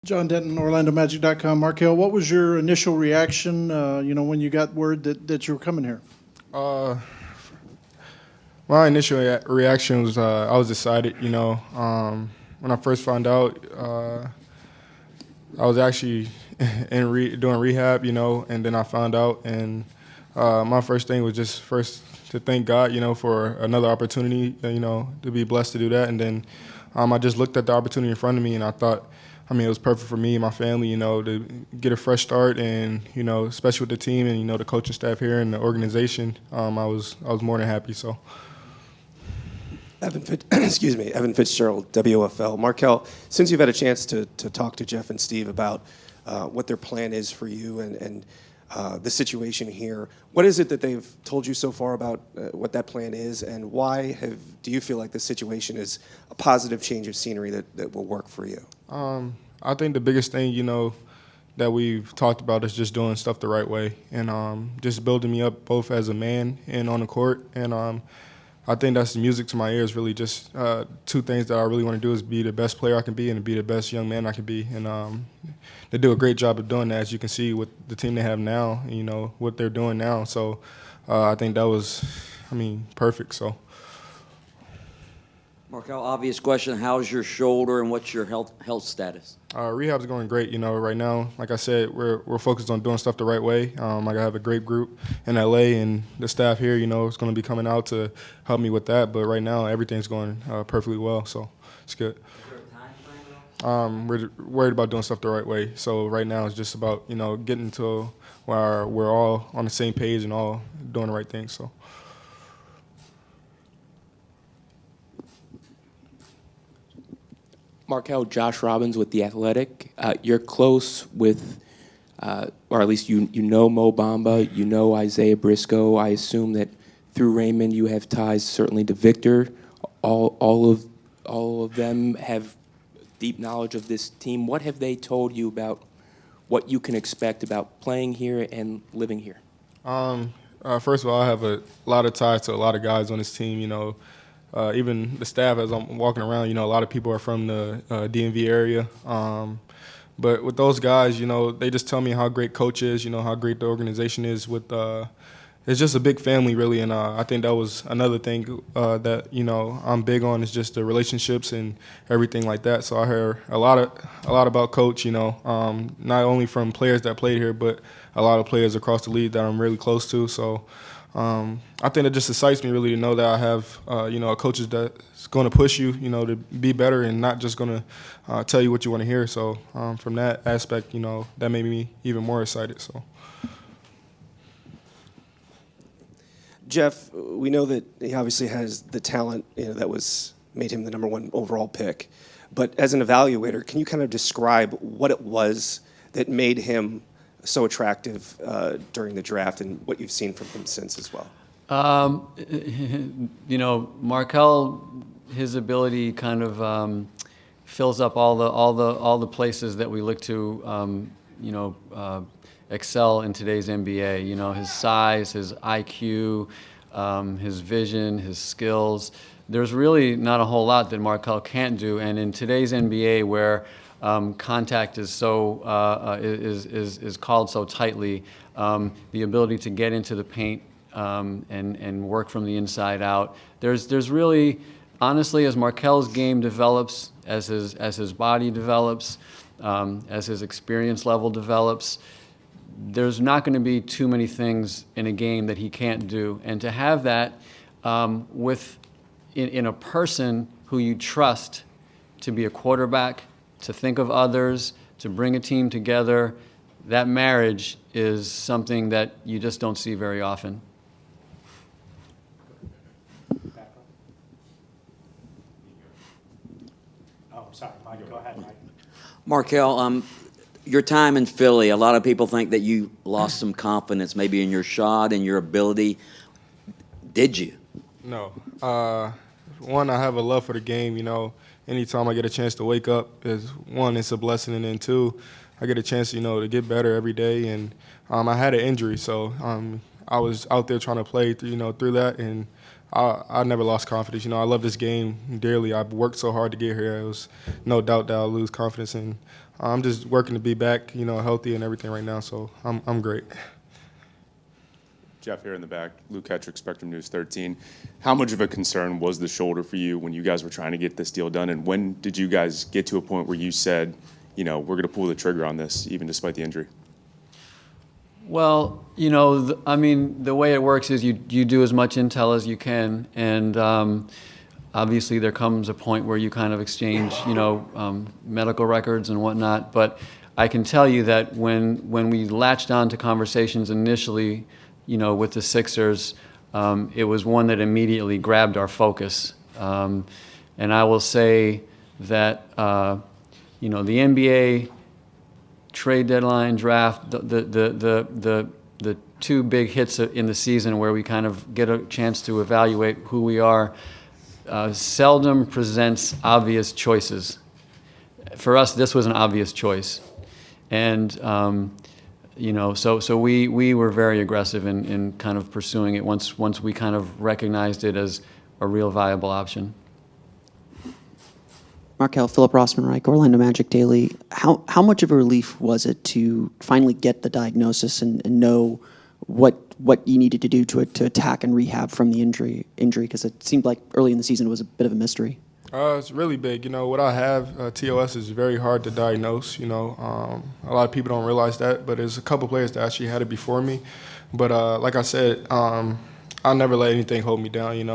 John Denton, OrlandoMagic.com. Markelle, what was your initial reaction, when you got word that you were coming here? Uh, my initial reaction was I was excited. When I first found out, I was actually doing rehab. And then I found out, and my first thing was just first to thank God, for another opportunity, to be blessed to do that. And then I just looked at the opportunity in front of me, and I thought, it was perfect for me and my family, to get a fresh start, and especially with the team and the coaching staff here and the organization. I was more than happy. So. Evan Fitzgerald, WFL. Markelle, since you've had a chance to talk to Jeff and Steve about what their plan is for you and the situation here, what is it that they've told you so far about what that plan is, and why do you feel like this situation is a positive change of scenery that will work for you? I think the biggest thing, that we've talked about is just doing stuff the right way, and just building me up both as a man and on the court. And I think that's music to my ears, really just two things that I really want to do is be the best player I can be and be the best young man I can be. And they do a great job of doing that, as you can see with the team they have now, what they're doing now. So I think that was, perfect. So. Markelle, obvious question, how's your shoulder and what's your health status? Rehab's going great. Right now, like I said, we're focused on doing stuff the right way. I have a great group in LA, and the staff here, is going to be coming out to help me with that. But right now, everything's going perfectly well, so it's good. Is there a time frame? We're worried about doing stuff the right way. So right now, it's just about getting to where we're all on the same page and all doing the right thing. So. Markelle, Josh Robbins with The Athletic. You're close with, or at least you know Mo Bamba, you know Isaiah Briscoe. I assume that through Raymond you have ties certainly to Victor. All of them have deep knowledge of this team. What have they told you about what you can expect about playing here and living here? First of all, I have a lot of ties to a lot of guys on this team, even the staff, as I'm walking around, a lot of people are from the DMV area. But with those guys, they just tell me how great coach is, how great the organization is. It's just a big family, really, and I think that was another thing that I'm big on is just the relationships and everything like that. So I heard a lot about Coach, not only from players that played here, but a lot of players across the league that I'm really close to. So. I think it just excites me really to know that I have, a coach that's going to push you, to be better and not just going to tell you what you want to hear. So from that aspect, that made me even more excited. So. Jeff, we know that he obviously has the talent that made him the #1 overall pick. But as an evaluator, can you kind of describe what it was that made him so attractive during the draft and what you've seen from him since as well? Markelle, his ability kind of fills up all the places that we look to, excel in today's NBA. His size, his IQ, his vision, his skills. There's really not a whole lot that Markelle can't do, and in today's NBA, where contact is so is called so tightly, the ability to get into the paint and work from the inside out. There's really, honestly, as Markelle's game develops, as his body develops, as his experience level develops, there's not going to be too many things in a game that he can't do. And to have that in a person who you trust to be a quarterback, to think of others, to bring a team together, that marriage is something that you just don't see very often. Oh, sorry, Mike, go ahead, Mike. Markelle, your time in Philly, a lot of people think that you lost some confidence maybe in your shot and your ability. Did you? No. One, I have a love for the game, Anytime I get a chance to wake up, it's a blessing, and then two, I get a chance, to get better every day. And I had an injury, so I was out there trying to play, through that, and I never lost confidence. I love this game dearly. I've worked so hard to get here. It was no doubt that I'll lose confidence, and I'm just working to be back, healthy and everything right now. So I'm great. Jeff here in the back, Luke Hetrick, Spectrum News 13. How much of a concern was the shoulder for you when you guys were trying to get this deal done? And when did you guys get to a point where you said, we're going to pull the trigger on this, even despite the injury? Well, the way it works is you do as much intel as you can, and obviously there comes a point where you kind of exchange, medical records and whatnot. But I can tell you that when we latched on to conversations initially, with the Sixers, it was one that immediately grabbed our focus. And I will say that, the NBA trade deadline draft, the two big hits in the season where we kind of get a chance to evaluate who we are, seldom presents obvious choices. For us, this was an obvious choice. And, so we were very aggressive in kind of pursuing it once we kind of recognized it as a real viable option. Markelle, Philip Rossman-Reich, Orlando Magic Daily. How much of a relief was it to finally get the diagnosis and know what you needed to do to attack and rehab from the injury? Because it seemed like early in the season it was a bit of a mystery. It's really big. What I have, TOS, is very hard to diagnose. A lot of people don't realize that, but there's a couple players that actually had it before me. But like I said, I'll never let anything hold me down.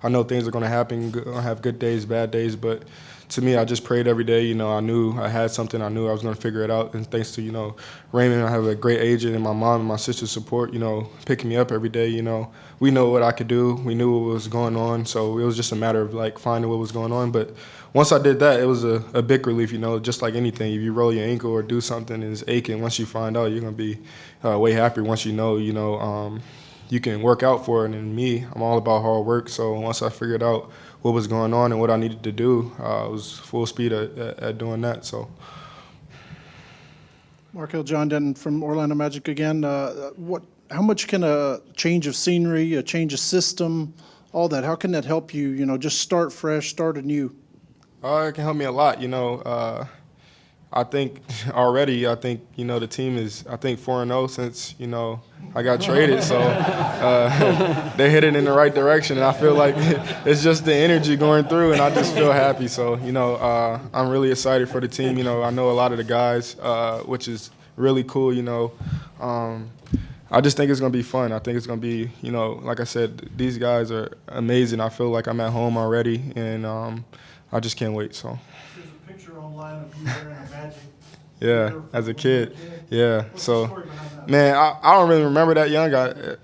I know things are going to happen. I have good days, bad days, but to me, I just prayed every day. I knew I had something. I knew I was going to figure it out. And thanks to, Raymond, I have a great agent, and my mom and my sister's support, picking me up every day. We know what I could do. We knew what was going on. So it was just a matter of, finding what was going on. But once I did that, it was a big relief, just like anything. If you roll your ankle or do something and it's aching, once you find out, you're going to be way happier once you know, you can work out for it. And me, I'm all about hard work. So once I figured out what was going on and what I needed to do, I was full speed at doing that. So, Markelle, John Denton from Orlando Magic again. How much can a change of scenery, a change of system, all that, how can that help you, just start fresh, start anew? It can help me a lot. I think already, the team is, 4-0 since, I got traded. So they hit it in the right direction. And I feel like it's just the energy going through, and I just feel happy. So, I'm really excited for the team. I know a lot of the guys, which is really cool, I just think it's going to be fun. I think it's going to be, like I said, these guys are amazing. I feel like I'm at home already, and I just can't wait. So. There's a picture online of you wearing a Magic. Yeah, as a kid. Yeah. So, man, I don't really remember that young.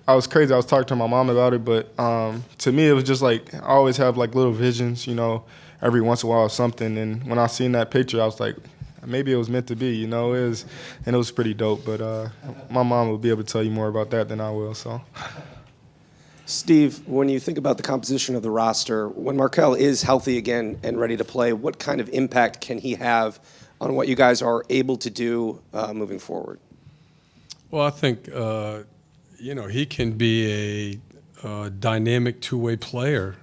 I was crazy. I was talking to my mom about it, but to me, it was just like I always have little visions, every once in a while or something. And when I seen that picture, I was like, maybe it was meant to be, and it was pretty dope. But my mom will be able to tell you more about that than I will. So. Steve, when you think about the composition of the roster, when Markelle is healthy again and ready to play, what kind of impact can he have on what you guys are able to do moving forward? Well, I think, he can be a dynamic two-way player.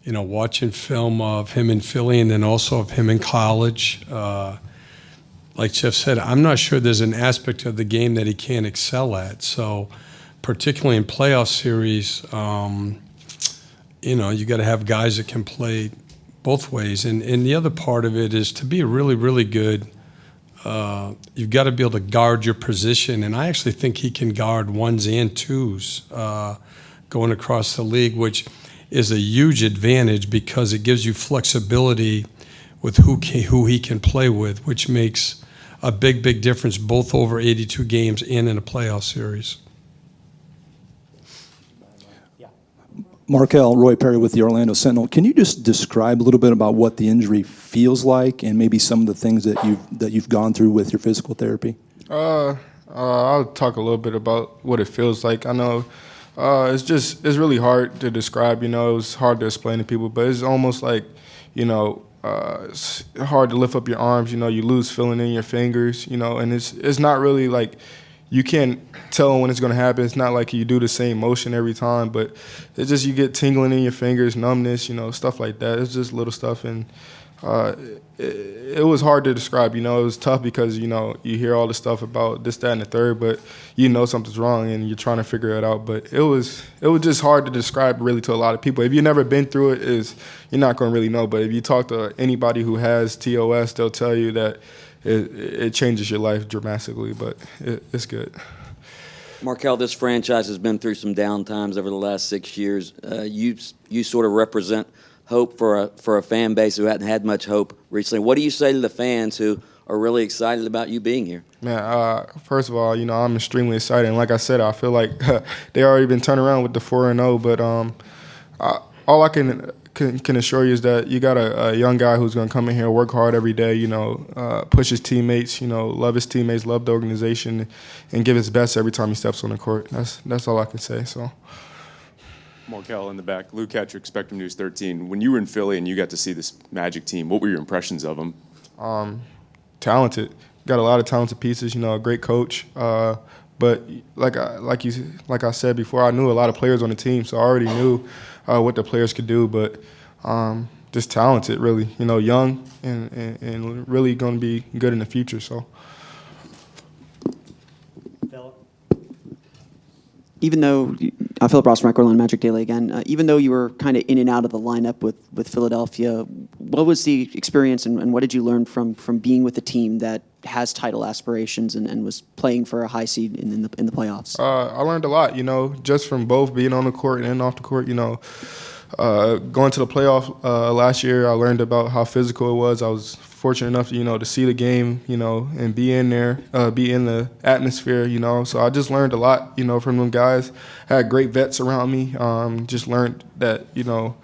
Watching film of him in Philly and then also of him in college, like Jeff said, I'm not sure there's an aspect of the game that he can't excel at. So, particularly in playoff series, you got to have guys that can play both ways. And the other part of it is to be really, really good, you've got to be able to guard your position. And I actually think he can guard ones and twos going across the league, which is a huge advantage because it gives you flexibility with who he can play with, which makes a big, big difference both over 82 games and in a playoff series. Markelle, Roy Perry with the Orlando Sentinel. Can you just describe a little bit about what the injury feels like and maybe some of the things that you've gone through with your physical therapy? I'll talk a little bit about what it feels like. I know it's really hard to describe. It was hard to explain to people, but it's almost like, it's hard to lift up your arms. You lose feeling in your fingers. And it's not really like. You can't tell when it's going to happen. It's not like you do the same motion every time, but it's just you get tingling in your fingers, numbness, stuff like that. It's just little stuff. And it was hard to describe. You know, it was tough because, you know, you hear all the stuff about this, that, and the third, but you know something's wrong and you're trying to figure it out. But it was just hard to describe really to a lot of people. If you've never been through it, you're not going to really know. But if you talk to anybody who has TOS, they'll tell you that it changes your life dramatically. But it's good. Markelle, this franchise has been through some down times over the last 6 years. You sort of represent hope for a fan base who hadn't had much hope recently. What do you say to the fans who are really excited about you being here? Man, first of all, you know, I'm extremely excited. And like I said, I feel like they already been turned around with the 4-0. But all I can assure you is that you got a young guy who's going to come in here, work hard every day, you know, push his teammates, you know, love his teammates, love the organization, and give his best every time he steps on the court. That's all I can say. So. Markelle in the back, Lou Ketrick, Spectrum News 13. When you were in Philly and you got to see this Magic team, what were your impressions of them? Talented. Got a lot of talented pieces. You know, a great coach. But like I said before, I knew a lot of players on the team, so I already knew what the players could do. But just talented, really. You know, young and really going to be good in the future. So. Philip? Even though, Philip Ross, Orlando Magic Daily again, even though you were kind of in and out of the lineup with Philadelphia, what was the experience and what did you learn from being with a team that has title aspirations and was playing for a high seed in the playoffs? I learned a lot, you know, just from both being on the court and off the court, you know. Going to the playoff last year, I learned about how physical it was. I was fortunate enough, you know, to see the game, you know, and be in there, be in the atmosphere, you know. So I just learned a lot, you know, from them guys. Had great vets around me. Just learned that, you know,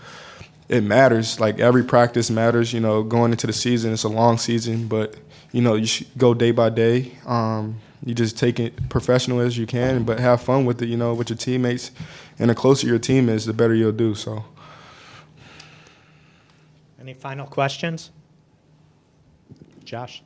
it matters. Like every practice matters, you know, going into the season. It's a long season, but, you know, you should go day by day. You just take it professional as you can, but have fun with it, you know, with your teammates. And the closer your team is, the better you'll do, so. Any final questions? Josh?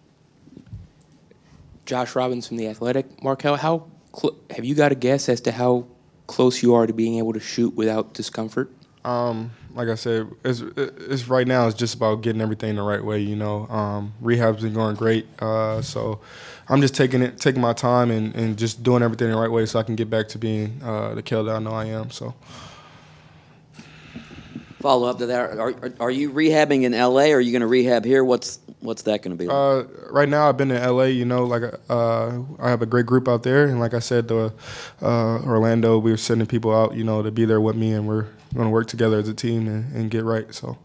Josh Robbins from The Athletic. Markelle, have you got a guess as to how close you are to being able to shoot without discomfort? Like I said, it's right now. It's just about getting everything the right way. You know, rehab's been going great, so I'm just taking my time and just doing everything the right way so I can get back to being the killer that I know I am. So. Follow up to that. Are you rehabbing in LA or are you going to rehab here? What's that going to be like? Right now, I've been in LA. You know, like I have a great group out there, and like I said, Orlando, we were sending people out, you know, to be there with me, and we're going to work together as a team and get right. So.